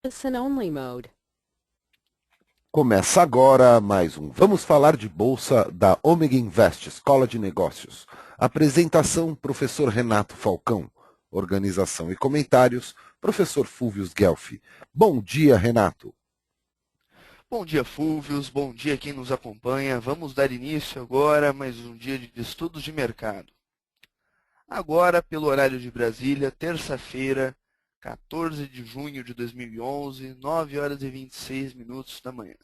Listen only mode. Começa agora mais um Vamos Falar de Bolsa da Omega Invest, Escola de Negócios. Apresentação, professor Renato Falcão. Organização e comentários, professor Fúvio Guelfi. Bom dia, Renato. Bom dia, Fúvios. Bom dia quem nos acompanha. Vamos dar início agora a mais um dia de estudos de mercado. Agora, pelo horário de Brasília, terça-feira, 14 de junho de 2011, 9 horas e 26 minutos da manhã.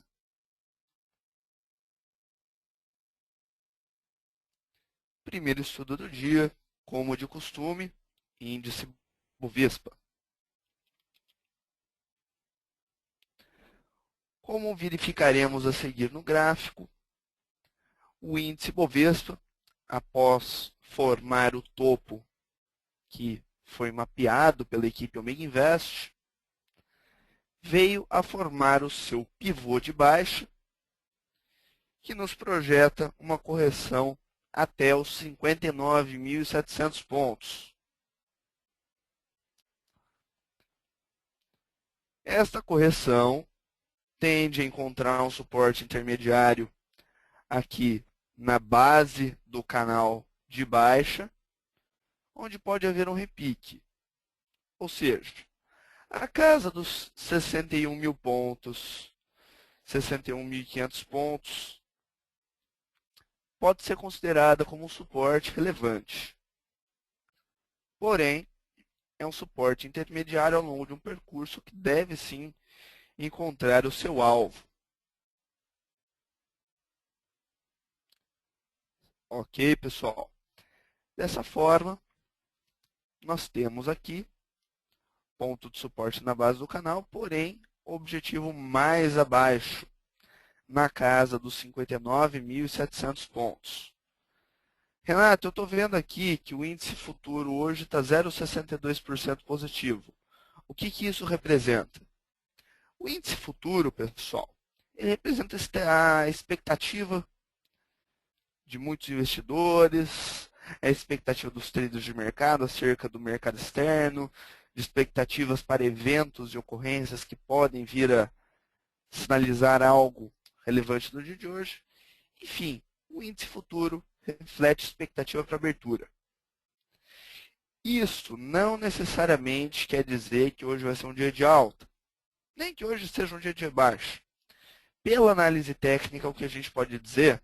Primeiro estudo do dia, como de costume, índice Bovespa. Como verificaremos a seguir no gráfico, o índice Bovespa, após formar o topo que foi mapeado pela equipe Omega Invest, veio a formar o seu pivô de baixa, que nos projeta uma correção até os 59.700 pontos. Esta correção tende a encontrar um suporte intermediário aqui na base do canal de baixa, onde pode haver um repique. Ou seja, a casa dos 61 mil pontos, 61.500 pontos, pode ser considerada como um suporte relevante. Porém, é um suporte intermediário ao longo de um percurso que deve sim encontrar o seu alvo. Ok, pessoal? Dessa forma, nós temos aqui ponto de suporte na base do canal, porém, objetivo mais abaixo, na casa dos 59.700 pontos. Renato, eu estou vendo aqui que o índice futuro hoje está 0,62% positivo. O que isso representa? O índice futuro, pessoal, ele representa a expectativa de muitos investidores, a expectativa dos traders de mercado acerca do mercado externo, de expectativas para eventos e ocorrências que podem vir a sinalizar algo relevante no dia de hoje. Enfim, o índice futuro reflete expectativa para abertura. Isso não necessariamente quer dizer que hoje vai ser um dia de alta, nem que hoje seja um dia de baixa. Pela análise técnica, o que a gente pode dizer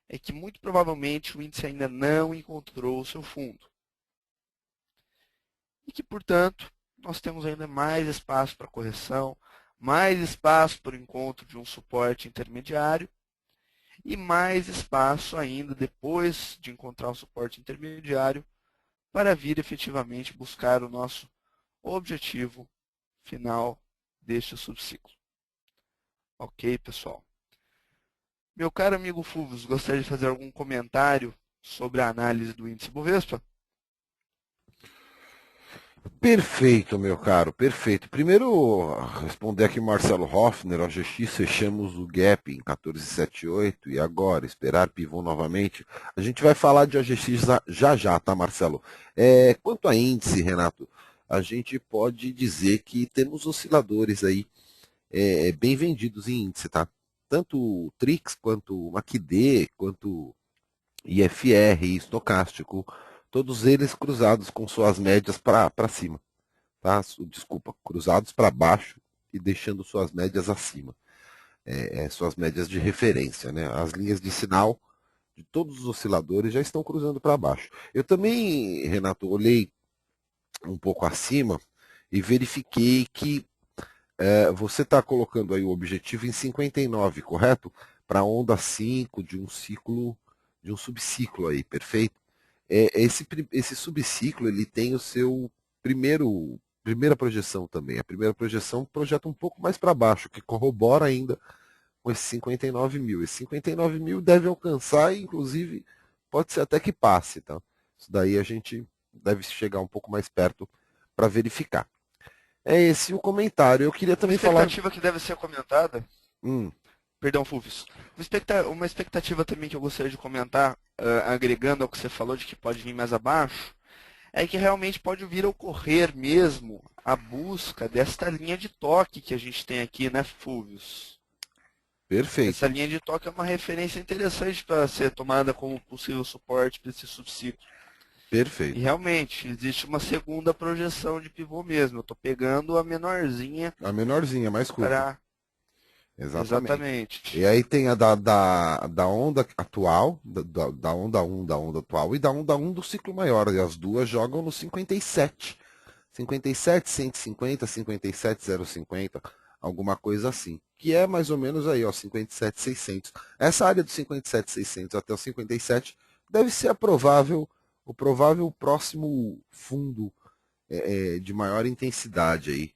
é que muito provavelmente o índice ainda não encontrou o seu fundo. E que, portanto, nós temos ainda mais espaço para correção, mais espaço para o encontro de um suporte intermediário e mais espaço ainda, depois de encontrar o suporte intermediário, para vir efetivamente buscar o nosso objetivo final deste subciclo. Ok, pessoal? Meu caro amigo Fúvio, gostaria de fazer algum comentário sobre a análise do índice Bovespa? Perfeito, meu caro, perfeito. Primeiro, responder aqui Marcelo Hoffner, OGX, fechamos o gap em 14,78 e agora, esperar pivô novamente. A gente vai falar de OGX já já, tá, Marcelo? Quanto a índice, Renato, a gente pode dizer que temos osciladores aí bem vendidos em índice, tá? Tanto o Trix, quanto o MACD, quanto IFR e estocástico, todos eles cruzados com suas médias para cima, tá? Desculpa, cruzados para baixo e deixando suas médias acima, suas médias de referência, né? As linhas de sinal de todos os osciladores já estão cruzando para baixo. Eu também, Renato, olhei um pouco acima e verifiquei que você está colocando aí o objetivo em 59, correto? Para a onda 5 de um ciclo, de um subciclo aí, perfeito? Esse subciclo ele tem o seu primeira projeção também. A primeira projeção projeta um pouco mais para baixo, que corrobora ainda com esses 59 mil. Esse 59 mil deve alcançar e, inclusive, pode ser até que passe. Tá? Isso daí a gente deve chegar um pouco mais perto para verificar. É esse o comentário. Eu queria Uma também falar. expectativa que deve ser comentada, Hum, perdão, Fulvius, uma expectativa também que eu gostaria de comentar, agregando ao que você falou de que pode vir mais abaixo, é que realmente pode vir a ocorrer mesmo a busca desta linha de toque que a gente tem aqui, né, Fulvius? Essa Perfeito, linha de toque é uma referência interessante para ser tomada como possível suporte para esse subciclo. E perfeito. realmente, existe uma segunda projeção de pivô mesmo. Eu estou pegando a menorzinha A menorzinha, mais curta. para... Exatamente. E Exatamente. aí tem a da onda atual, da onda um da onda atual, e da onda um do ciclo maior. E as duas jogam no 57. 57, 150, 57, 050, alguma coisa assim. Que é mais ou menos aí, ó, 57, 600. Essa área dos 57, 600 até o 57 deve ser o provável próximo fundo de maior intensidade aí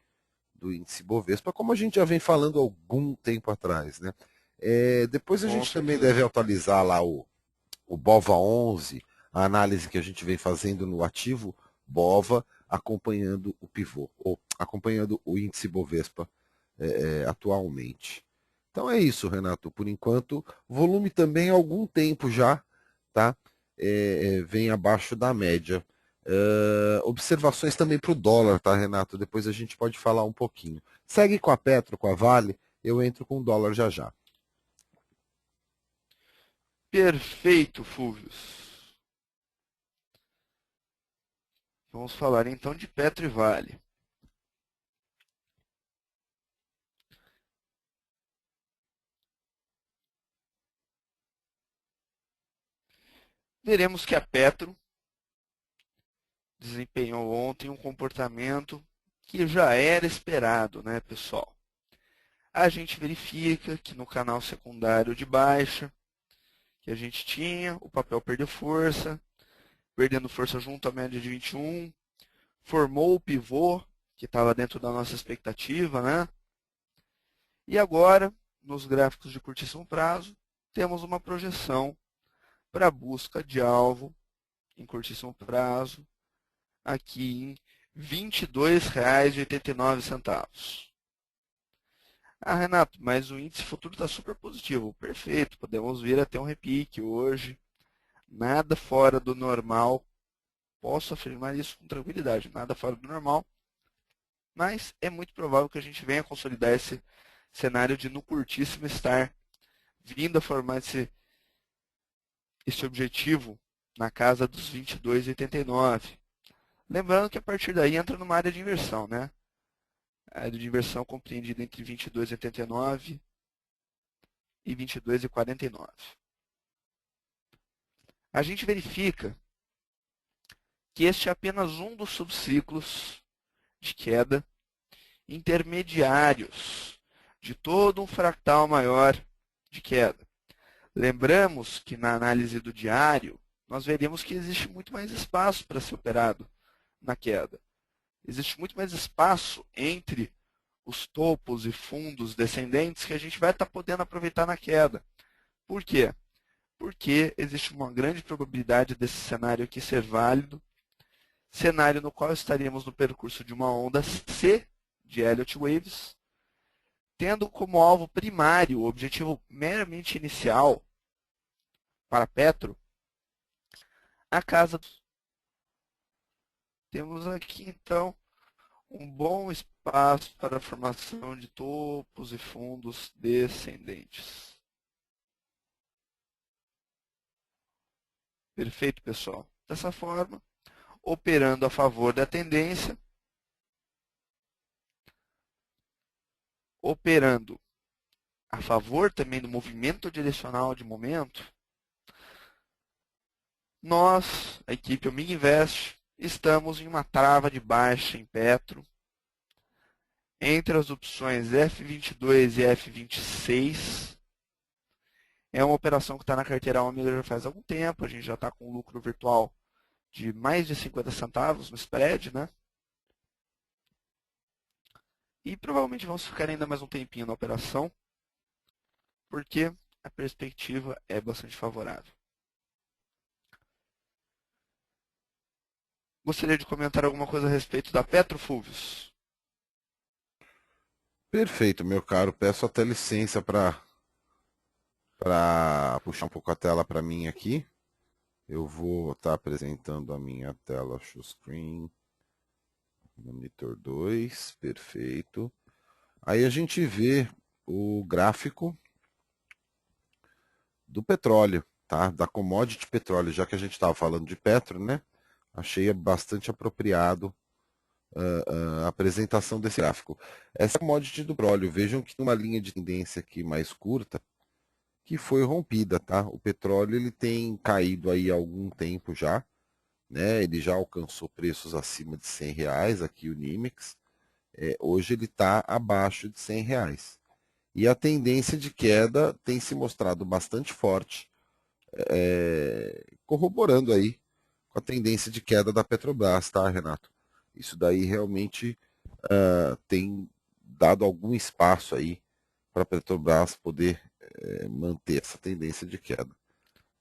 do índice Bovespa, como a gente já vem falando há algum tempo atrás, né? Depois a Com gente também deve certeza. atualizar lá o BOVA 11, a análise que a gente vem fazendo no ativo BOVA, acompanhando o pivô, ou acompanhando o índice Bovespa atualmente. Então é isso, Renato. Por enquanto, volume também há algum tempo já, tá? Vem abaixo da média. Observações também para o dólar, tá, Renato? Depois a gente pode falar um pouquinho. Segue com a Petro, com a Vale, eu entro com o dólar já já. Perfeito, Fulvius. Vamos falar então de Petro e Vale. Veremos que a Petro desempenhou ontem um comportamento que já era esperado, né, pessoal? A gente verifica que no canal secundário de baixa que a gente tinha, o papel perdeu força, perdendo força junto à média de 21, formou o pivô, que estava dentro da nossa expectativa, né? E agora, nos gráficos de curtíssimo prazo, temos uma projeção para busca de alvo em curtíssimo prazo, aqui em R$ 22,89. Ah, Renato, mas o índice futuro está super positivo. Perfeito, podemos vir até um repique hoje. Nada fora do normal. Posso afirmar isso com tranquilidade. Nada fora do normal. Mas é muito provável que a gente venha consolidar esse cenário de no curtíssimo estar vindo a formar esse objetivo na casa dos 22,89. Lembrando que a partir daí entra numa área de inversão, né? A área de inversão compreendida entre 22,89 e 22,49. A gente verifica que este é apenas um dos subciclos de queda intermediários de todo um fractal maior de queda. Lembramos que na análise do diário, nós veremos que existe muito mais espaço para ser operado na queda. Existe muito mais espaço entre os topos e fundos descendentes que a gente vai estar podendo aproveitar na queda. Por quê? Porque existe uma grande probabilidade desse cenário aqui ser válido, cenário no qual estaríamos no percurso de uma onda C de Elliott Waves, tendo como alvo primário o objetivo meramente inicial para Petro, a casa. Temos aqui então um bom espaço para a formação de topos e fundos descendentes. Perfeito, pessoal? Dessa forma, operando a favor da tendência, operando a favor também do movimento direcional de momento, nós, a equipe Omega Invest, estamos em uma trava de baixa em Petro, entre as opções F22 e F26. É uma operação que está na carteira Omega já faz algum tempo, a gente já está com um lucro virtual de mais de 50 centavos no spread, né? E provavelmente vamos ficar ainda mais um tempinho na operação, porque a perspectiva é bastante favorável. Gostaria de comentar alguma coisa a respeito da Petro, Fulvius? Perfeito, meu caro. Peço até licença para puxar um pouco a tela para mim aqui. Eu vou estar apresentando a minha tela show screen, monitor 2, perfeito. Aí a gente vê o gráfico do petróleo, tá? Da commodity petróleo, já que a gente estava falando de petro, né? Achei bastante apropriado a apresentação desse gráfico. Essa commodity do petróleo, vejam que tem uma linha de tendência aqui mais curta, que foi rompida, tá? O petróleo ele tem caído aí há algum tempo já, né? Ele já alcançou preços acima de R$ 100, aqui o Nimex. Hoje ele está abaixo de R$ 100. E a tendência de queda tem se mostrado bastante forte, corroborando aí com a tendência de queda da Petrobras, tá, Renato? Isso daí realmente tem dado algum espaço aí para a Petrobras poder manter essa tendência de queda,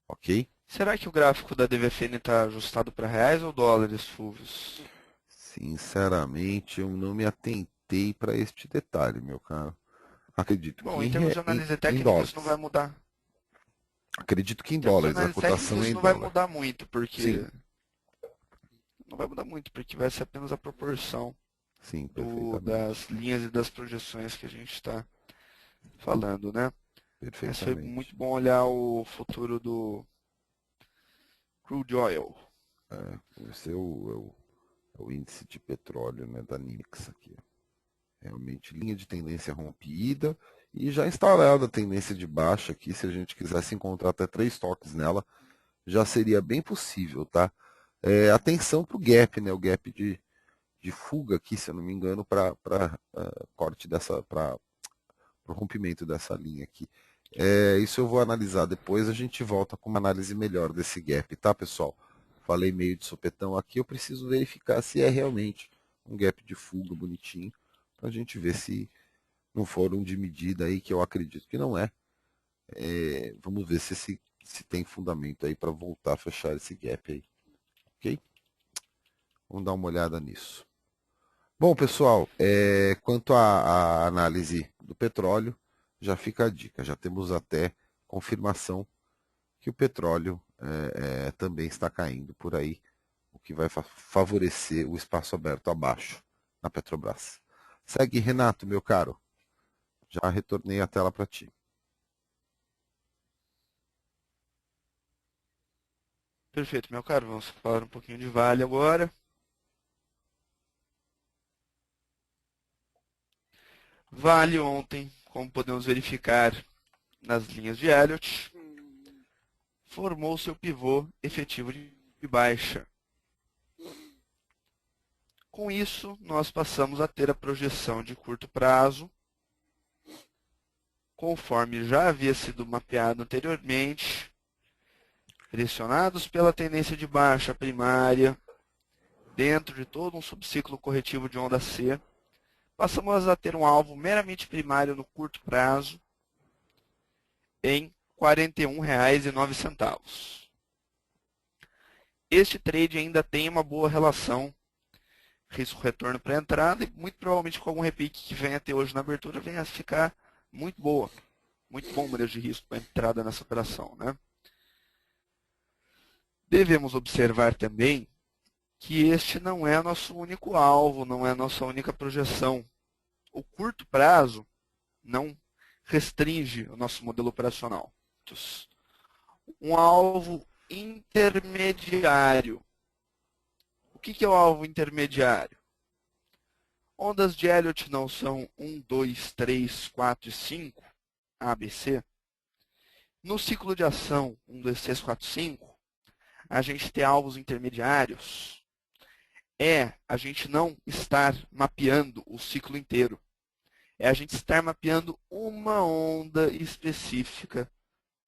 ok? Será que o gráfico da DVFN está ajustado para reais ou dólares, Fulvius? Sinceramente, eu não me atentei para este detalhe, meu caro. Acredito Bom, que em termos de análise em técnica isso não vai dólares. mudar. Acredito que em Em termos de dólares, a análise técnica cotação é isso em não vai dólar. mudar muito, Sim, vai ser apenas a proporção sim, perfeitamente. das linhas e das projeções que a gente está falando, né? Mas foi Perfeitamente. muito bom olhar o futuro do crude oil. Esse é o índice de petróleo, né, da NYMEX aqui. Realmente linha de tendência rompida e já instalada a tendência de baixa aqui. Se a gente quisesse encontrar até 3 toques nela, já seria bem possível, tá? Atenção para o gap, né? O gap de fuga aqui, se eu não me engano, para corte dessa, para o rompimento dessa linha aqui. Isso eu vou analisar depois, a gente volta com uma análise melhor desse gap, tá, pessoal? Falei meio de sopetão aqui, eu preciso verificar se é realmente um gap de fuga bonitinho, para a gente ver se não for um de medida aí, que eu acredito que não é. Vamos ver se tem fundamento aí para voltar a fechar esse gap aí, ok? Vamos dar uma olhada nisso. Bom, pessoal, quanto à análise do petróleo, já fica a dica. Já temos até confirmação que o petróleo também está caindo por aí, o que vai favorecer o espaço aberto abaixo na Petrobras. Segue, Renato, meu caro. Já retornei a tela para ti. Perfeito, meu caro. Vamos falar um pouquinho de Vale agora. Vale ontem, como podemos verificar nas linhas de Elliott, formou seu pivô efetivo de baixa. Com isso, nós passamos a ter a projeção de curto prazo, conforme já havia sido mapeado anteriormente, direcionados pela tendência de baixa primária, dentro de todo um subciclo corretivo de onda C, passamos a ter um alvo meramente primário no curto prazo em R$ 41,09. Este trade ainda tem uma boa relação risco-retorno para a entrada e muito provavelmente com algum repique que venha ter hoje na abertura venha a ficar muito boa. Muito bom o manejo de risco para a entrada nessa operação, né? Devemos observar também que este não é nosso único alvo, não é a nossa única projeção. O curto prazo não restringe o nosso modelo operacional. Um alvo intermediário. O que é o alvo intermediário? Ondas de Elliott não são 1, 2, 3, 4 e 5, ABC. No ciclo de ação 1, 2, 3, 4, 5, a gente tem alvos intermediários. A gente não estar mapeando o ciclo inteiro. É a gente estar mapeando uma onda específica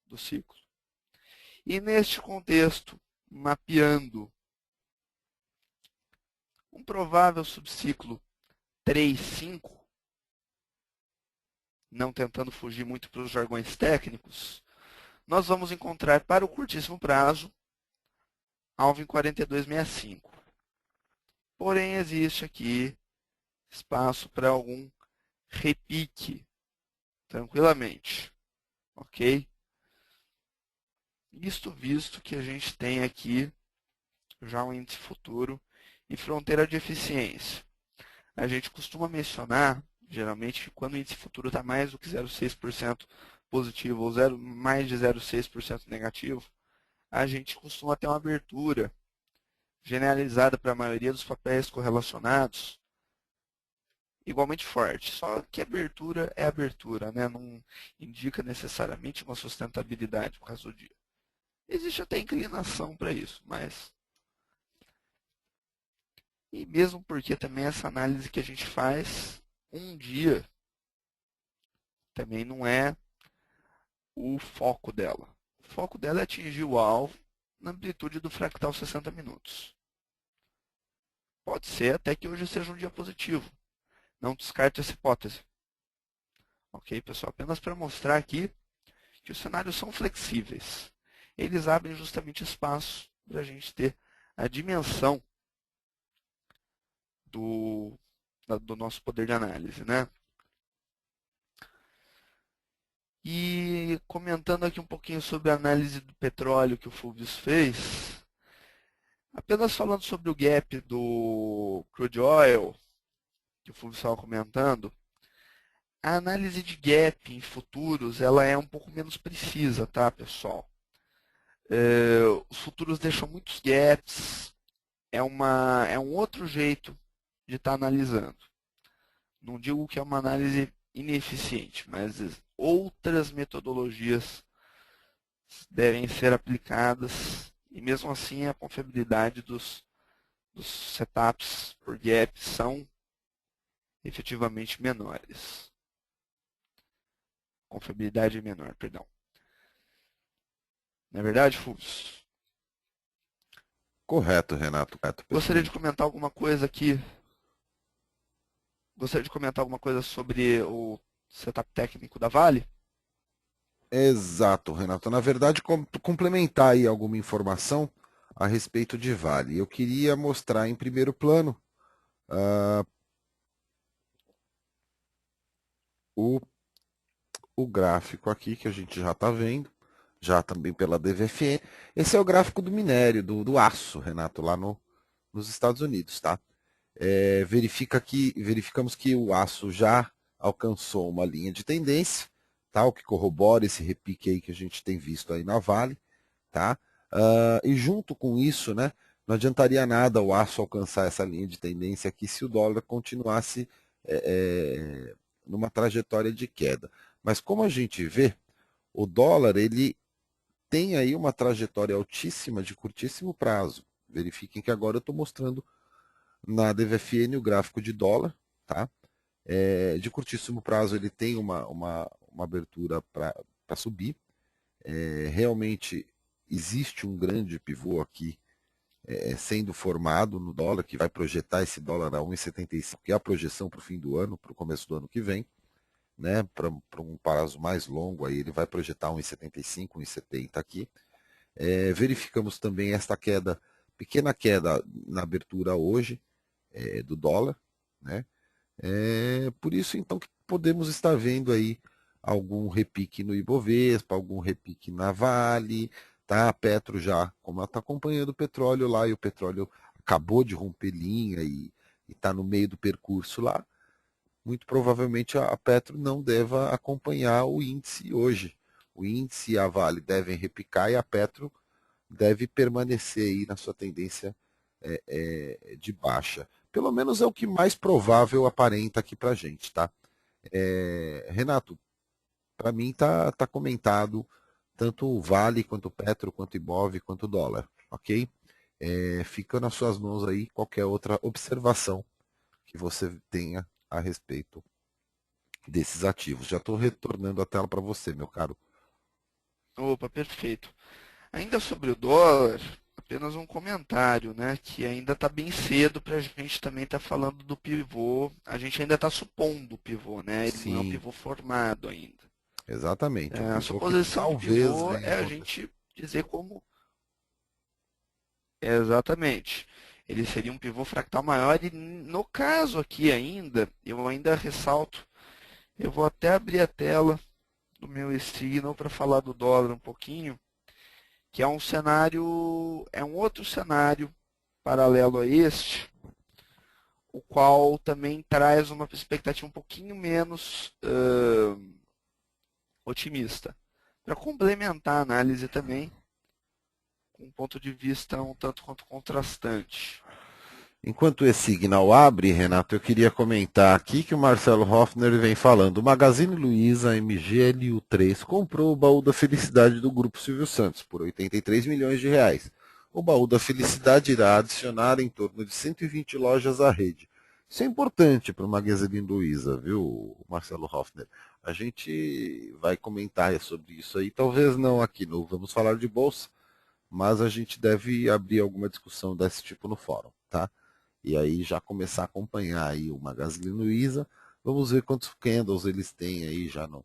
do ciclo. E neste contexto, mapeando um provável subciclo 3, 5, não tentando fugir muito para os jargões técnicos, nós vamos encontrar para o curtíssimo prazo alvo em 42,65. Porém, existe aqui espaço para algum repique, tranquilamente, ok? Isto visto que a gente tem aqui já um índice futuro e fronteira de eficiência. A gente costuma mencionar, geralmente, quando o índice futuro está mais do que 0,6% positivo ou mais de 0,6% negativo, a gente costuma ter uma abertura generalizada para a maioria dos papéis correlacionados igualmente forte. Só que abertura é abertura, né? Não indica necessariamente uma sustentabilidade por causa do dia. Existe até inclinação para isso, mas... E mesmo porque também essa análise que a gente faz um dia também não é o foco dela. O foco dela é atingir o alvo na amplitude do fractal 60 minutos. Pode ser até que hoje seja um dia positivo. Não descarte essa hipótese. Ok, pessoal? Apenas para mostrar aqui que os cenários são flexíveis. Eles abrem justamente espaço para a gente ter a dimensão do nosso poder de análise, né? E comentando aqui um pouquinho sobre a análise do petróleo que o Fulvius fez, apenas falando sobre o gap do crude oil, que o Fulvius estava comentando, a análise de gap em futuros ela é um pouco menos precisa, tá, pessoal? Os futuros deixam muitos gaps, é um outro jeito de estar analisando. Não digo que é uma análise ineficiente, mas outras metodologias devem ser aplicadas e mesmo assim a confiabilidade dos setups por gap são efetivamente menores. Confiabilidade menor, perdão. Na verdade, Fulvio, Correto, Renato. Correto, gostaria de perfeito. comentar alguma coisa aqui. Gostaria de comentar alguma coisa sobre o setup técnico da Vale? Exato, Renato. Na verdade, complementar aí alguma informação a respeito de Vale. Eu queria mostrar em primeiro plano o, o gráfico aqui que a gente já está vendo, já também pela DVFN. Esse é o gráfico do minério, do aço, Renato, lá nos Estados Unidos, tá? Verificamos que o aço já alcançou uma linha de tendência, tá? O que corrobora esse repique aí que a gente tem visto aí na Vale, tá? E junto com isso, né, não adiantaria nada o aço alcançar essa linha de tendência aqui se o dólar continuasse numa trajetória de queda. Mas como a gente vê, o dólar ele tem aí uma trajetória altíssima de curtíssimo prazo. Verifiquem que agora eu estou mostrando na DVFN o gráfico de dólar, tá? De curtíssimo prazo ele tem uma abertura para subir. Realmente existe um grande pivô aqui sendo formado no dólar, que vai projetar esse dólar a 1,75, que é a projeção para o fim do ano, para o começo do ano que vem, né? Para um prazo mais longo, aí ele vai projetar 1,75, 1,70 aqui. Verificamos também esta queda, pequena queda na abertura hoje do dólar, né? Por isso, então, que podemos estar vendo aí algum repique no Ibovespa, algum repique na Vale, tá? A Petro já, como ela está acompanhando o petróleo lá, e o petróleo acabou de romper linha e está no meio do percurso lá, muito provavelmente a Petro não deva acompanhar o índice hoje. O índice e a Vale devem repicar e a Petro deve permanecer aí na sua tendência de baixa. Pelo menos é o que mais provável aparenta aqui para a gente, tá? Renato, para mim tá comentado tanto o Vale, quanto o Petro, quanto o Ibov, quanto o dólar, ok? Fica nas suas mãos aí qualquer outra observação que você tenha a respeito desses ativos. Já estou retornando a tela para você, meu caro. Opa, perfeito. Ainda sobre o dólar, apenas um comentário, né? Que ainda está bem cedo para a gente também estar falando do pivô. A gente ainda está supondo o pivô, né? Ele não é um Sim, pivô formado ainda. exatamente. Um A pivô que suposição de talvez pivô venha a é a acontecer. gente dizer como exatamente. Ele seria um pivô fractal maior e no caso aqui ainda, eu ainda ressalto, eu vou até abrir a tela do meu Signal para falar do dólar um pouquinho. que é um cenário, é um outro cenário paralelo a este, o qual também traz uma expectativa um pouquinho menos otimista, para complementar a análise também, com um ponto de vista um tanto quanto contrastante. Enquanto esse signal abre, Renato, eu queria comentar aqui que o Marcelo Hoffner vem falando. O Magazine Luiza MGLU3 comprou o baú da felicidade do Grupo Silvio Santos por 83 milhões de reais. O baú da felicidade irá adicionar em torno de 120 lojas à rede. Isso é importante para o Magazine Luiza, viu, Marcelo Hoffner? A gente vai comentar sobre isso aí, talvez não aqui no Vamos Falar de Bolsa, mas a gente deve abrir alguma discussão desse tipo no fórum, tá? E aí já começar a acompanhar aí o Magazine Luiza. Vamos ver quantos candles eles têm aí já no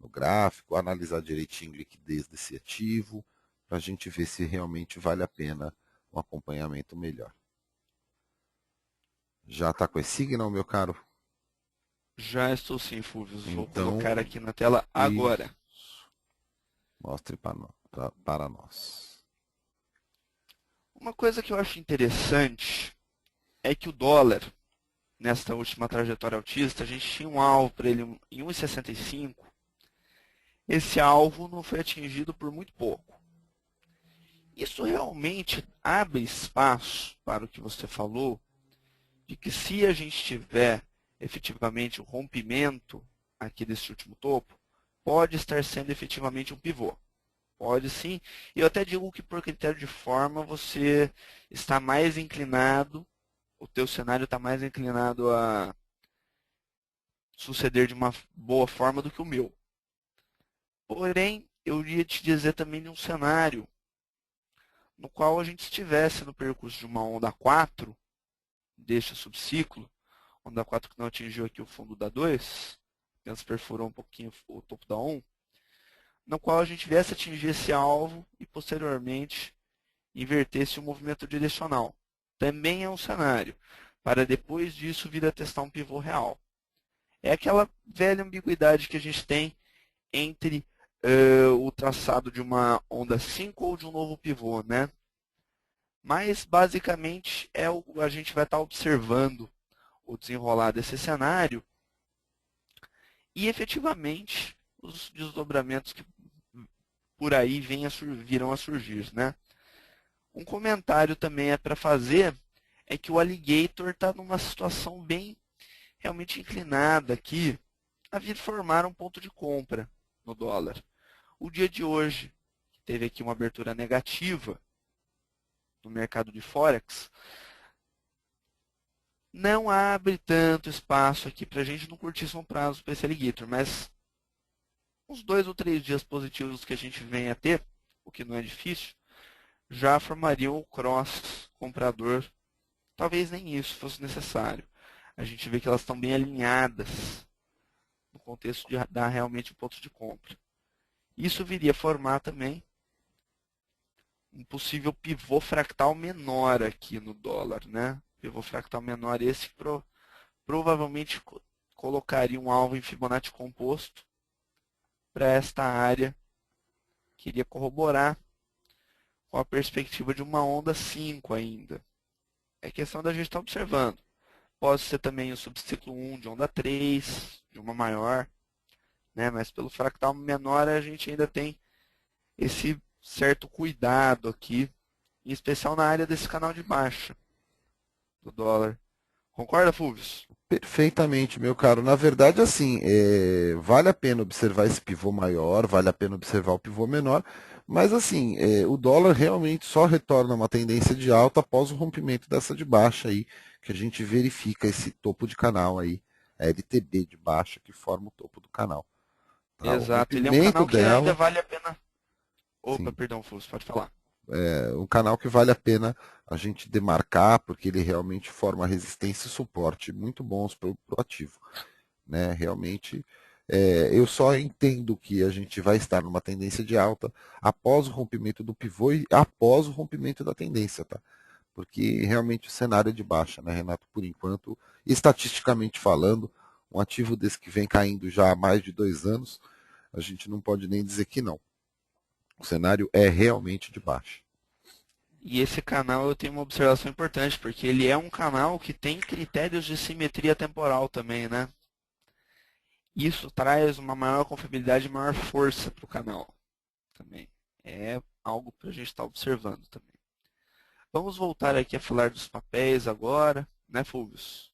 gráfico, analisar direitinho a liquidez desse ativo, para a gente ver se realmente vale a pena um acompanhamento melhor. Já está com esse signal, meu caro? Já estou sim, Fulvio. Vou Então, colocar aqui na tela agora. mostre para nós. Uma coisa que eu acho interessante é que o dólar, nesta última trajetória altista, a gente tinha um alvo para ele em 1,65. Esse alvo não foi atingido por muito pouco. Isso realmente abre espaço para o que você falou, de que se a gente tiver efetivamente o rompimento aqui desse último topo, pode estar sendo efetivamente um pivô. Pode sim. E eu até digo que por critério de forma você está mais inclinado, o teu cenário está mais inclinado a suceder de uma boa forma do que o meu. Porém, eu iria te dizer também de um cenário no qual a gente estivesse no percurso de uma onda 4, deste subciclo, onda 4 que não atingiu aqui o fundo da 2, apenas perfurou um pouquinho o topo da 1, no qual a gente viesse atingir esse alvo e posteriormente invertesse o movimento direcional. Também é um cenário para depois disso vir a testar um pivô real. É aquela velha ambiguidade que a gente tem entre o traçado de uma onda 5 ou de um novo pivô, né? Mas basicamente a gente vai estar observando o desenrolar desse cenário e efetivamente os desdobramentos que por aí virão a surgir, né? Um comentário também é para fazer é que o Alligator está numa situação bem realmente inclinada aqui a vir formar um ponto de compra no dólar. O dia de hoje teve aqui uma abertura negativa no mercado de Forex, não abre tanto espaço aqui para a gente no curtíssimo prazo para esse Alligator, mas uns 2 ou 3 dias positivos que a gente vem a ter, o que não é difícil, já formariam o cross comprador. Talvez nem isso fosse necessário. A gente vê que elas estão bem alinhadas no contexto de dar realmente um ponto de compra. Isso viria a formar também um possível pivô fractal menor aqui no dólar, né? Pivô fractal menor esse que provavelmente colocaria um alvo em Fibonacci composto para esta área que iria corroborar com a perspectiva de uma onda 5 ainda. É questão da gente estar observando. Pode ser também o subciclo 1 de onda 3, de uma maior, né? Mas pelo fractal menor a gente ainda tem esse certo cuidado aqui, em especial na área desse canal de baixa do dólar. Concorda, Fulvio? Perfeitamente, meu caro. Na verdade, assim, vale a pena observar esse pivô maior, vale a pena observar o pivô menor, mas assim, o dólar realmente só retorna a uma tendência de alta após o rompimento dessa de baixa aí, que a gente verifica esse topo de canal aí, a LTB de baixa que forma o topo do canal. Tá? O Exato, ele é um rompimento canal que ainda dela, vale a pena. Opa, sim, perdão, Fulvio, pode falar. é um canal que vale a pena a gente demarcar, porque ele realmente forma resistência e suporte muito bons para o ativo. Né? Realmente, eu só entendo que a gente vai estar numa tendência de alta após o rompimento do pivô e após o rompimento da tendência, tá? Porque realmente o cenário é de baixa, né, Renato? Por enquanto, estatisticamente falando, um ativo desse que vem caindo já há mais de 2 anos, a gente não pode nem dizer que não. O cenário é realmente de baixa. E esse canal eu tenho uma observação importante, porque ele é um canal que tem critérios de simetria temporal também, né? Isso traz uma maior confiabilidade e maior força para o canal também. É algo para a gente estar observando também. Vamos voltar aqui a falar dos papéis agora, né, Fulvius?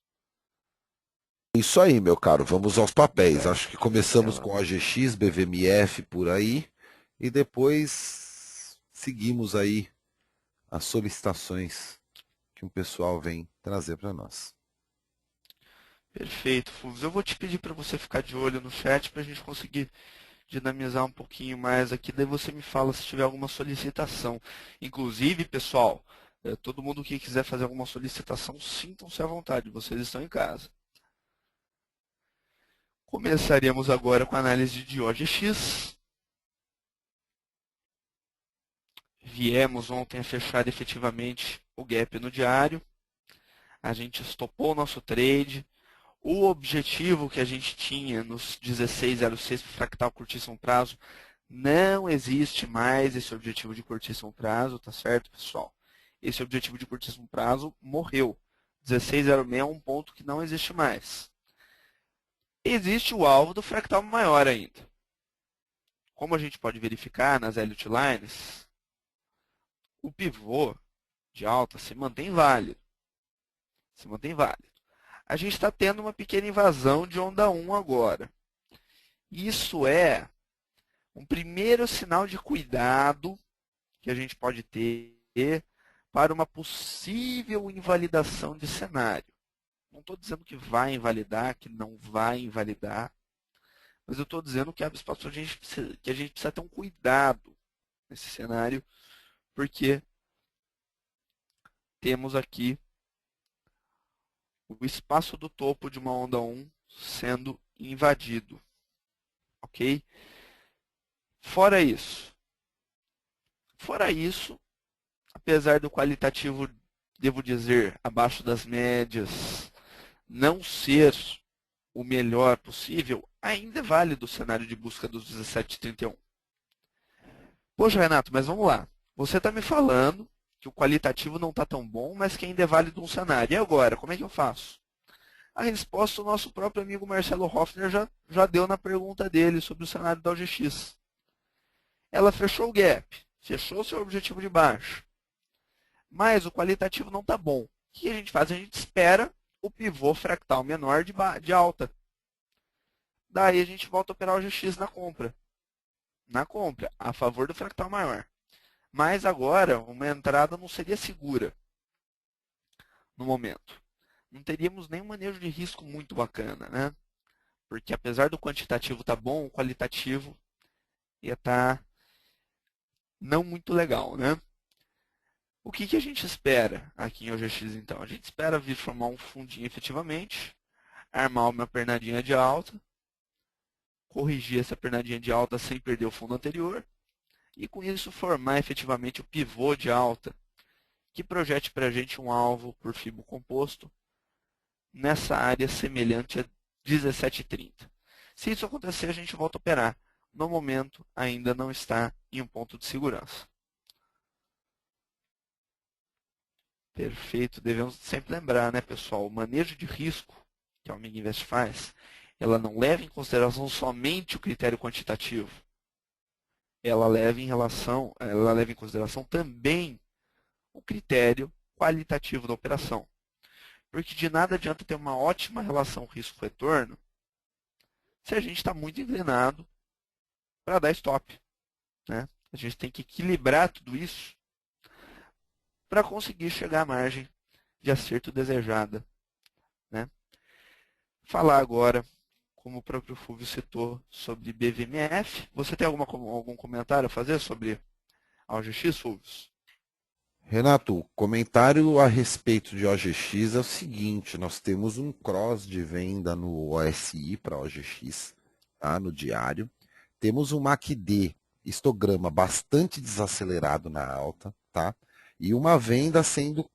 Isso aí, meu caro. Vamos aos papéis. Acho que começamos Ela, com OGX, BVMF por aí e depois seguimos aí as solicitações que o pessoal vem trazer para nós. perfeito, Fulvius. Eu vou te pedir para você ficar de olho no chat para a gente conseguir dinamizar um pouquinho mais aqui, daí você me fala se tiver alguma solicitação. Inclusive, pessoal, todo mundo que quiser fazer alguma solicitação, sintam-se à vontade, vocês estão em casa. Começaremos agora com a análise de OGX. Viemos ontem a fechar efetivamente o gap no diário. A gente estopou o nosso trade. O objetivo que a gente tinha nos 16,06 para fractal curtíssimo prazo, não existe mais esse objetivo de curtíssimo prazo, tá certo, pessoal? Esse objetivo de curtíssimo prazo morreu. 16,06 é um ponto que não existe mais. Existe o alvo do fractal maior ainda. Como a gente pode verificar nas Elliott Lines, o pivô de alta se mantém válido. Se mantém válido. A gente está tendo uma pequena invasão de onda 1 agora. Isso é um primeiro sinal de cuidado que a gente pode ter para uma possível invalidação de cenário. Não estou dizendo que vai invalidar, que não vai invalidar, mas eu estou dizendo que que a gente precisa ter um cuidado nesse cenário, porque temos aqui o espaço do topo de uma onda 1 sendo invadido, ok? Fora isso, apesar do qualitativo, devo dizer, abaixo das médias, não ser o melhor possível, ainda é válido o cenário de busca dos 17,31. Poxa, Renato, mas vamos lá. Você está me falando que o qualitativo não está tão bom, mas que ainda é válido um cenário. E agora, como é que eu faço? A resposta o nosso próprio amigo Marcelo Hoffner já deu na pergunta dele sobre o cenário da OGX. Ela fechou o gap, fechou seu objetivo de baixo, mas o qualitativo não está bom. O que a gente faz? A gente espera o pivô fractal menor de alta. Daí a gente volta a operar o GX na compra. Na compra, a favor do fractal maior. Mas agora, uma entrada não seria segura no momento. Não teríamos nenhum manejo de risco muito bacana, né? Porque apesar do quantitativo estar bom, o qualitativo ia estar não muito legal, né? O que a gente espera aqui em OGX então? A gente espera vir formar um fundinho efetivamente, armar uma pernadinha de alta, corrigir essa pernadinha de alta sem perder o fundo anterior e com isso formar efetivamente o pivô de alta que projete para a gente um alvo por fibo composto nessa área semelhante a 17,30. Se isso acontecer, a gente volta a operar. No momento, ainda não está em um ponto de segurança. Perfeito. Devemos sempre lembrar, né, pessoal? O manejo de risco que a Omega Invest faz, ela não leva em consideração somente o critério quantitativo. Ela leva em consideração também o critério qualitativo da operação. Porque de nada adianta ter uma ótima relação risco-retorno se a gente está muito inclinado para dar stop. Né? A gente tem que equilibrar tudo isso para conseguir chegar à margem de acerto desejada. Né? Falar agora, como o próprio Fulvio citou, sobre BVMF. Você tem algum comentário a fazer sobre a OGX, Fulvio? Renato, comentário a respeito de OGX é o seguinte: nós temos um cross de venda no OSI para OGX, tá, no diário. Temos um MACD histograma bastante desacelerado na alta, tá? E uma venda sendo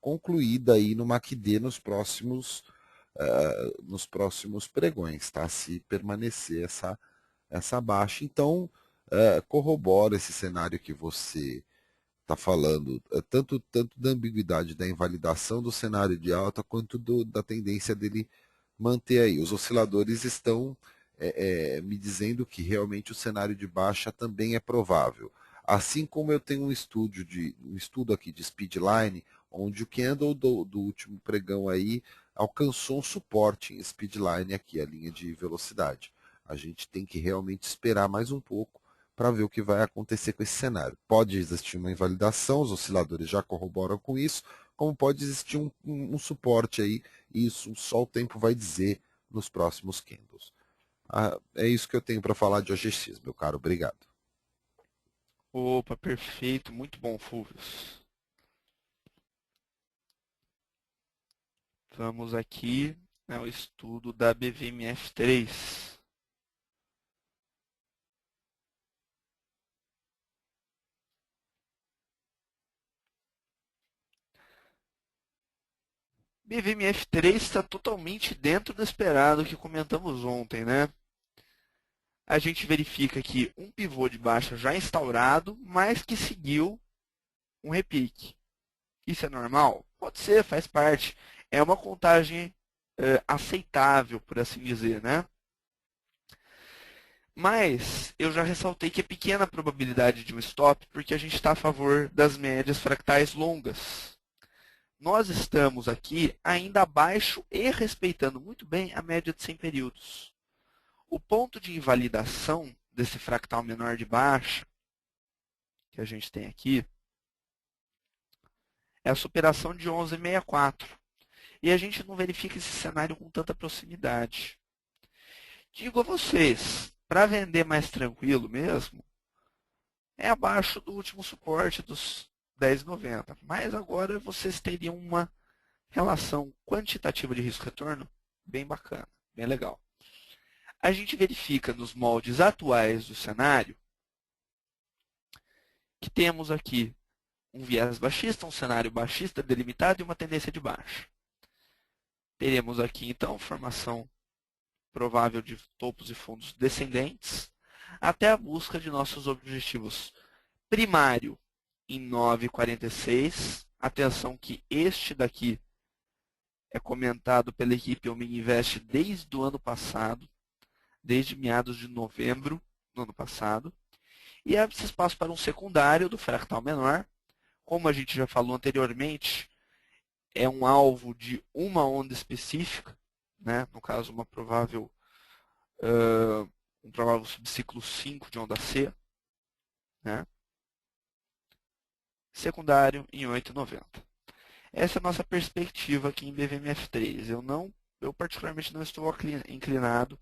concluída aí no MACD nos próximos pregões, tá? Se permanecer essa baixa. Então, corrobora esse cenário que você está falando, tanto da ambiguidade da invalidação do cenário de alta, quanto da tendência dele manter aí. Os osciladores estão me dizendo que realmente o cenário de baixa também é provável. Assim como eu tenho um estudo aqui de speedline, onde o candle do último pregão aí alcançou um suporte em speedline aqui, a linha de velocidade. A gente tem que realmente esperar mais um pouco para ver o que vai acontecer com esse cenário. Pode existir uma invalidação, os osciladores já corroboram com isso, como pode existir um suporte aí, e isso só o tempo vai dizer nos próximos candles. É isso que eu tenho para falar de OGX, meu caro. Obrigado. Opa, perfeito, muito bom, Fulvius. Vamos aqui ao estudo da BVMF3. BVMF3 está totalmente dentro do esperado que comentamos ontem, né? A gente verifica aqui um pivô de baixa já instaurado, mas que seguiu um repique. Isso é normal? Pode ser, faz parte. É uma contagem aceitável, por assim dizer, né? Mas eu já ressaltei que é pequena a probabilidade de um stop, porque a gente está a favor das médias fractais longas. Nós estamos aqui ainda abaixo e respeitando muito bem a média de 100 períodos. O ponto de invalidação desse fractal menor de baixa, que a gente tem aqui, é a superação de 11,64. E a gente não verifica esse cenário com tanta proximidade. Digo a vocês, para vender mais tranquilo mesmo, é abaixo do último suporte dos 10,90. Mas agora vocês teriam uma relação quantitativa de risco-retorno bem bacana, bem legal. A gente verifica nos moldes atuais do cenário que temos aqui um viés baixista, um cenário baixista delimitado e uma tendência de baixa. Teremos aqui, então, formação provável de topos e fundos descendentes, até a busca de nossos objetivos primário em 9,46. Atenção que este daqui é comentado pela equipe Omni Invest desde o ano passado, desde meados de novembro do ano passado. E abre-se espaço para um secundário do fractal menor. Como a gente já falou anteriormente, é um alvo de uma onda específica, né? No caso, um provável subciclo 5 de onda C, né? Secundário em 8,90. Essa é a nossa perspectiva aqui em BVMF3. Eu particularmente não estou inclinado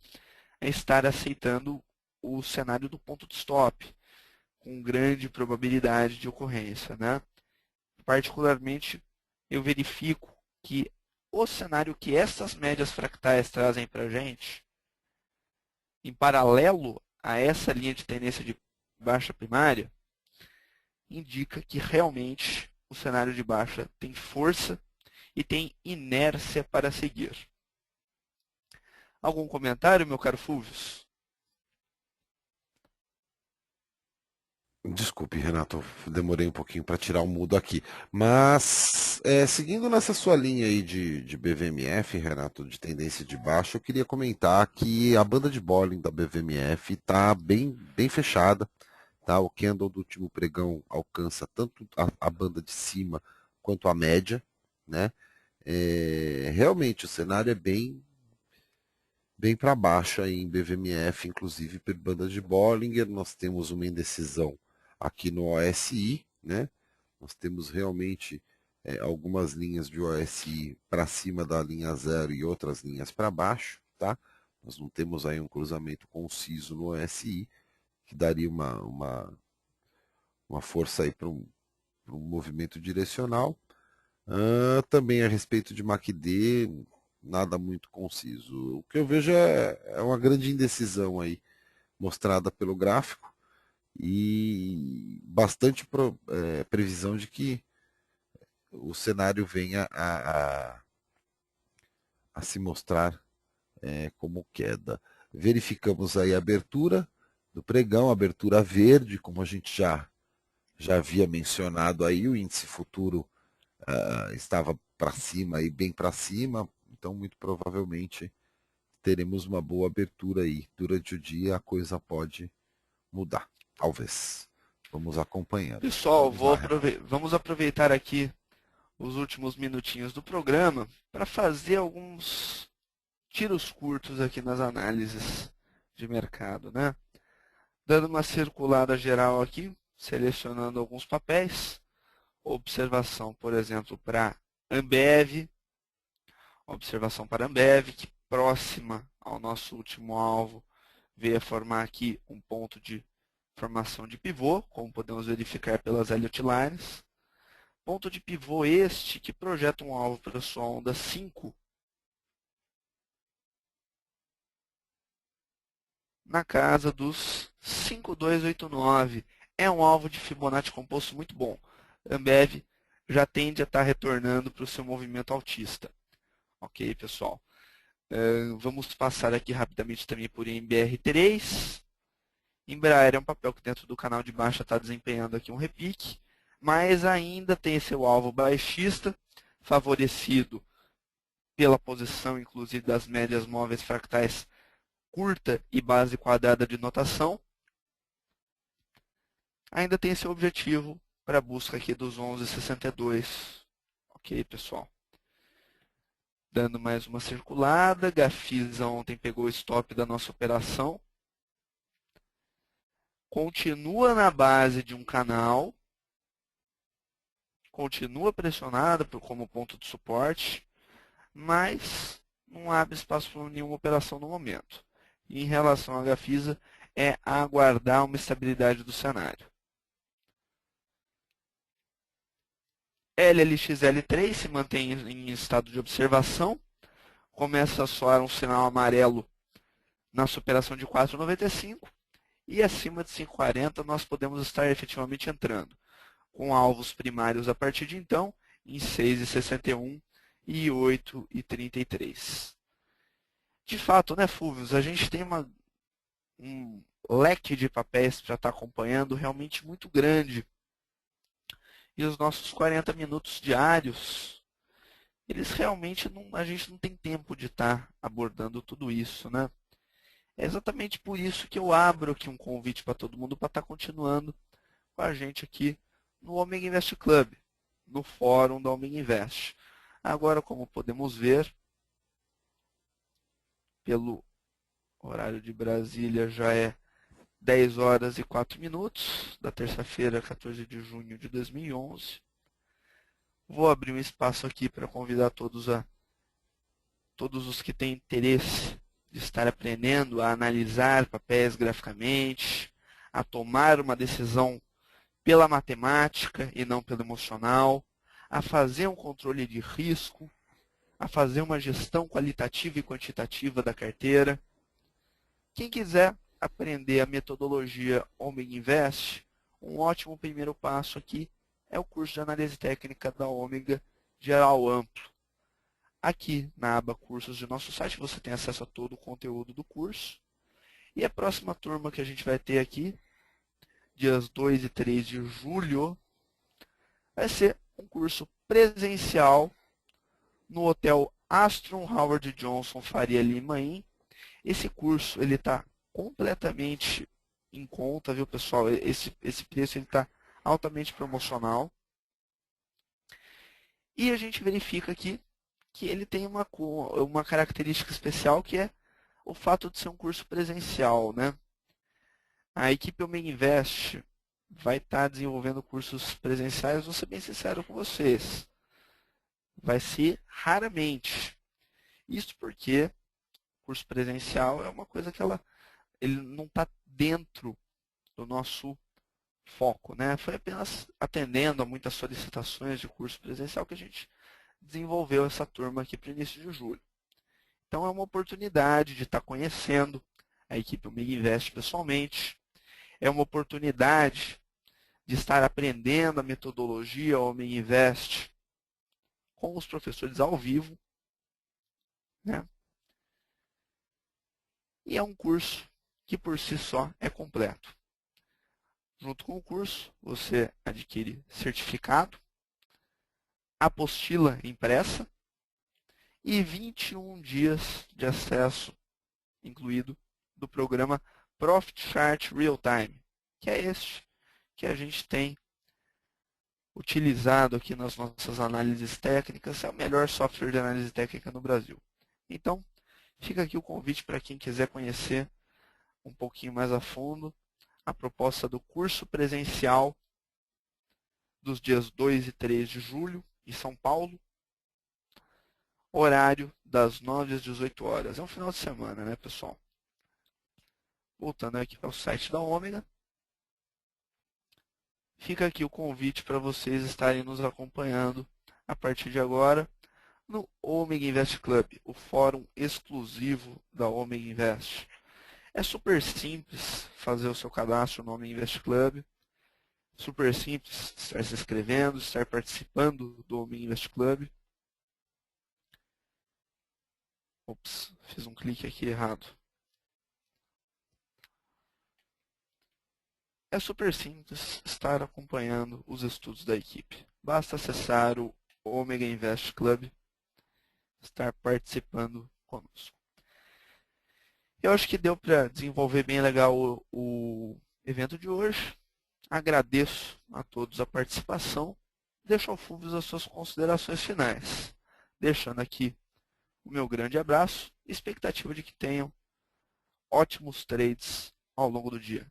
a estar aceitando o cenário do ponto de stop, com grande probabilidade de ocorrência, né? Particularmente, eu verifico que o cenário que essas médias fractais trazem para a gente, em paralelo a essa linha de tendência de baixa primária, indica que realmente o cenário de baixa tem força e tem inércia para seguir. Algum comentário, meu caro Fulvius? Desculpe, Renato, demorei um pouquinho para tirar o mudo aqui. Mas, seguindo nessa sua linha aí de BVMF, Renato, de tendência de baixo, eu queria comentar que a banda de Bollinger da BVMF está bem fechada. Tá? O candle do último pregão alcança tanto a banda de cima quanto a média. Né? Realmente, o cenário é bem para baixo aí em BVMF, inclusive por banda de Bollinger. Nós temos uma indecisão aqui no OSI, né? Nós temos realmente algumas linhas de OSI para cima da linha zero e outras linhas para baixo, tá? Nós não temos aí um cruzamento conciso no OSI, que daria uma força aí para um movimento direcional. Também a respeito de MACD, nada muito conciso. O que eu vejo é uma grande indecisão aí, mostrada pelo gráfico, e bastante previsão de que o cenário venha a se mostrar como queda. Verificamos aí a abertura do pregão, abertura verde, como a gente já havia mencionado aí, o índice futuro estava para cima e bem para cima, então muito provavelmente teremos uma boa abertura aí. Durante o dia a coisa pode mudar, talvez. Vamos acompanhando. Pessoal, Vamos lá, Renato. vamos aproveitar aqui os últimos minutinhos do programa para fazer alguns tiros curtos aqui nas análises de mercado, né? Dando uma circulada geral aqui, selecionando alguns papéis. Observação, por exemplo, para Ambev. Observação para Ambev, que próxima ao nosso último alvo, veio a formar aqui um ponto de formação de pivô, como podemos verificar pelas Elliott Lines. Ponto de pivô este que projeta um alvo para a sua onda 5 na casa dos 5,289. É um alvo de Fibonacci composto muito bom. Ambev já tende a estar retornando para o seu movimento altista. Ok, pessoal? Vamos passar aqui rapidamente também por MBR3. Embraer é um papel que dentro do canal de baixa está desempenhando aqui um repique, mas ainda tem seu alvo baixista, favorecido pela posição, inclusive, das médias móveis fractais curta e base quadrada de notação. Ainda tem seu objetivo para a busca aqui dos 11,62. Ok, pessoal? Dando mais uma circulada, Gafisa ontem pegou o stop da nossa operação. Continua na base de um canal, continua pressionada como ponto de suporte, mas não abre espaço para nenhuma operação no momento. E em relação à Gafisa, é aguardar uma estabilidade do cenário. LLXL3 se mantém em estado de observação, começa a soar um sinal amarelo na superação de 4,95 e acima de 5,40 nós podemos estar efetivamente entrando, com alvos primários a partir de então em 6,61 e 8,33. De fato, né, Fúvios, a gente tem um leque de papéis para estar acompanhando realmente muito grande. E os nossos 40 minutos diários, eles realmente a gente não tem tempo de estar abordando tudo isso, né? É exatamente por isso que eu abro aqui um convite para todo mundo para estar continuando com a gente aqui no Omega Invest Club, no fórum da Omega Invest. Agora, como podemos ver, pelo horário de Brasília, já é 10 horas e 4 minutos da terça-feira, 14 de junho de 2011. Vou abrir um espaço aqui para convidar todos os que têm interesse de estar aprendendo a analisar papéis graficamente, a tomar uma decisão pela matemática e não pelo emocional, a fazer um controle de risco, a fazer uma gestão qualitativa e quantitativa da carteira. Quem quiser aprender a metodologia Omega Invest, um ótimo primeiro passo aqui é o curso de análise técnica da Omega Geral Amplo. Aqui na aba cursos de nosso site você tem acesso a todo o conteúdo do curso. E a próxima turma que a gente vai ter aqui, dias 2 e 3 de julho, vai ser um curso presencial no Hotel Astron Howard Johnson Faria Lima Inn. Esse curso ele está completamente em conta, viu, pessoal? Esse preço está altamente promocional. E a gente verifica aqui que ele tem uma característica especial, que é o fato de ser um curso presencial, né? A equipe Omega Invest vai estar desenvolvendo cursos presenciais, vou ser bem sincero com vocês. Vai ser raramente. Isso porque curso presencial é uma coisa que ele não está dentro do nosso foco, né? Foi apenas atendendo a muitas solicitações de curso presencial que a gente desenvolveu essa turma aqui para o início de julho. Então é uma oportunidade de estar conhecendo a equipe Omega Invest pessoalmente, é uma oportunidade de estar aprendendo a metodologia Omega Invest com os professores ao vivo, né? E é um curso que por si só é completo. Junto com o curso, você adquire certificado, apostila impressa e 21 dias de acesso incluído do programa Profit Chart Real Time, que é este que a gente tem utilizado aqui nas nossas análises técnicas, é o melhor software de análise técnica no Brasil. Então, fica aqui o convite para quem quiser conhecer um pouquinho mais a fundo a proposta do curso presencial dos dias 2 e 3 de julho, em São Paulo, horário das 9 às 18 horas. É um final de semana, né, pessoal? Voltando aqui ao site da Ômega, fica aqui o convite para vocês estarem nos acompanhando a partir de agora no Ômega Invest Club, o fórum exclusivo da Ômega Invest. É super simples fazer o seu cadastro no Ômega Invest Club, super simples estar se inscrevendo, estar participando do Ômega Invest Club. Ops, fiz um clique aqui errado. É super simples estar acompanhando os estudos da equipe. Basta acessar o Ômega Invest Club, estar participando conosco. Eu acho que deu para desenvolver bem legal o evento de hoje. Agradeço a todos a participação. Deixo ao Fulvio as suas considerações finais. Deixando aqui o meu grande abraço e expectativa de que tenham ótimos trades ao longo do dia.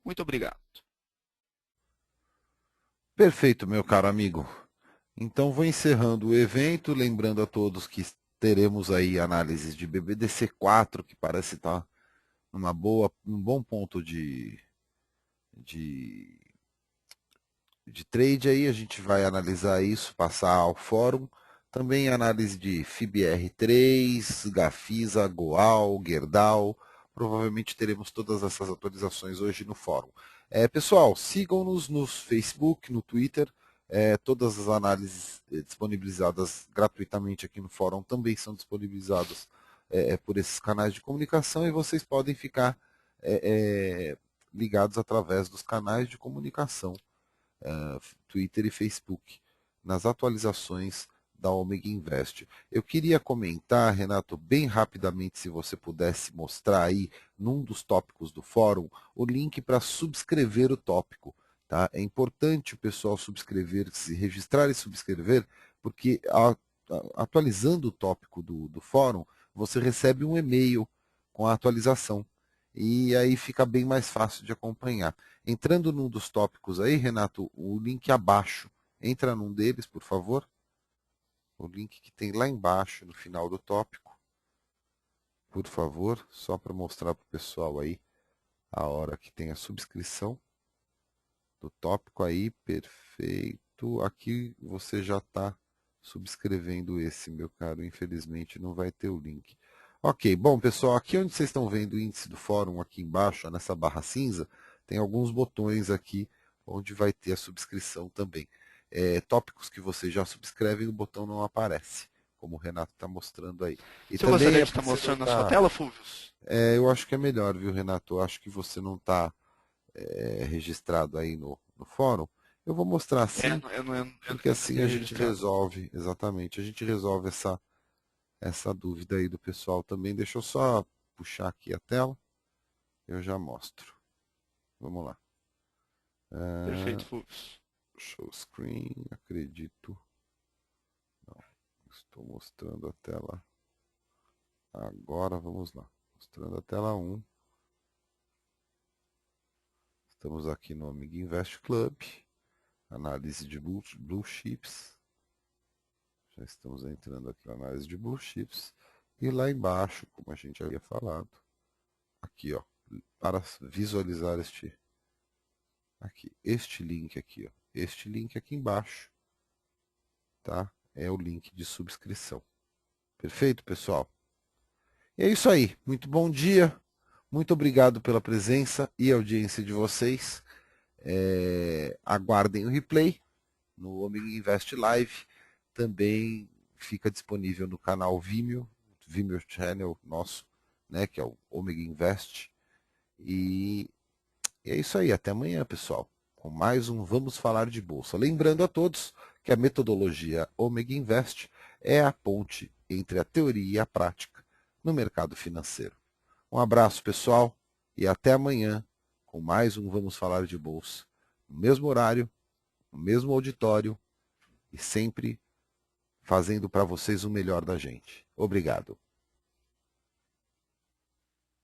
Muito obrigado. Perfeito, meu caro amigo. Então vou encerrando o evento, lembrando a todos que teremos aí análises de BBDC4, que parece estar num bom ponto de, de trade aí. A gente vai analisar isso, passar ao fórum. Também análise de FIBR3, Gafisa, Goal, Gerdau. Provavelmente teremos todas essas atualizações hoje no fórum. Pessoal, sigam-nos no Facebook, no Twitter. Todas as análises disponibilizadas gratuitamente aqui no fórum também são disponibilizadas por esses canais de comunicação e vocês podem ficar ligados através dos canais de comunicação, Twitter e Facebook, nas atualizações da Omega Invest. Eu queria comentar, Renato, bem rapidamente, se você pudesse mostrar aí, num dos tópicos do fórum, o link para subscrever o tópico. Tá? É importante o pessoal subscrever, se registrar e subscrever, porque atualizando o tópico do fórum, você recebe um e-mail com a atualização. E aí fica bem mais fácil de acompanhar. Entrando num dos tópicos aí, Renato, o link abaixo. Entra num deles, por favor. O link que tem lá embaixo, no final do tópico. Por favor, só para mostrar para o pessoal aí a hora que tem a subscrição do tópico aí. Perfeito. Aqui você já está subscrevendo esse, meu caro. Infelizmente não vai ter o link. Ok, bom pessoal, aqui onde vocês estão vendo o índice do fórum, aqui embaixo, nessa barra cinza, tem alguns botões aqui onde vai ter a subscrição também. Tópicos que você já subscreve, o botão não aparece, como o Renato está mostrando aí. E Você também gostaria é de estar porque você não mostrando na sua está. tela, Fulvio? Eu acho que é melhor, viu, Renato? Eu acho que você não está registrado aí no fórum. Eu vou mostrar assim, Eu porque não assim fiquei a gente registrado. resolve, exatamente, a gente resolve essa dúvida aí do pessoal também. Deixa eu só puxar aqui a tela, eu já mostro. Vamos lá. Perfeito, Ah, Fulvio. show screen, acredito. Não, estou mostrando a tela agora. Vamos lá. Mostrando a tela 1. Estamos aqui no Amiga Invest Club. Análise de Blue Chips. Já estamos entrando aqui na análise de Blue Chips. E lá embaixo, como a gente havia falado, aqui ó, para visualizar este link aqui, ó, este link aqui embaixo, tá? É o link de subscrição. Perfeito, pessoal? E é isso aí. Muito bom dia. Muito obrigado pela presença e audiência de vocês. Aguardem o replay no Omega Invest Live. Também fica disponível no canal Vimeo Channel nosso, né, que é o Omega Invest. E é isso aí, até amanhã, pessoal, com mais um Vamos Falar de Bolsa. Lembrando a todos que a metodologia Omega Invest é a ponte entre a teoria e a prática no mercado financeiro. Um abraço, pessoal, e até amanhã com mais um Vamos Falar de Bolsa, no mesmo horário, no mesmo auditório e sempre fazendo para vocês o melhor da gente. Obrigado.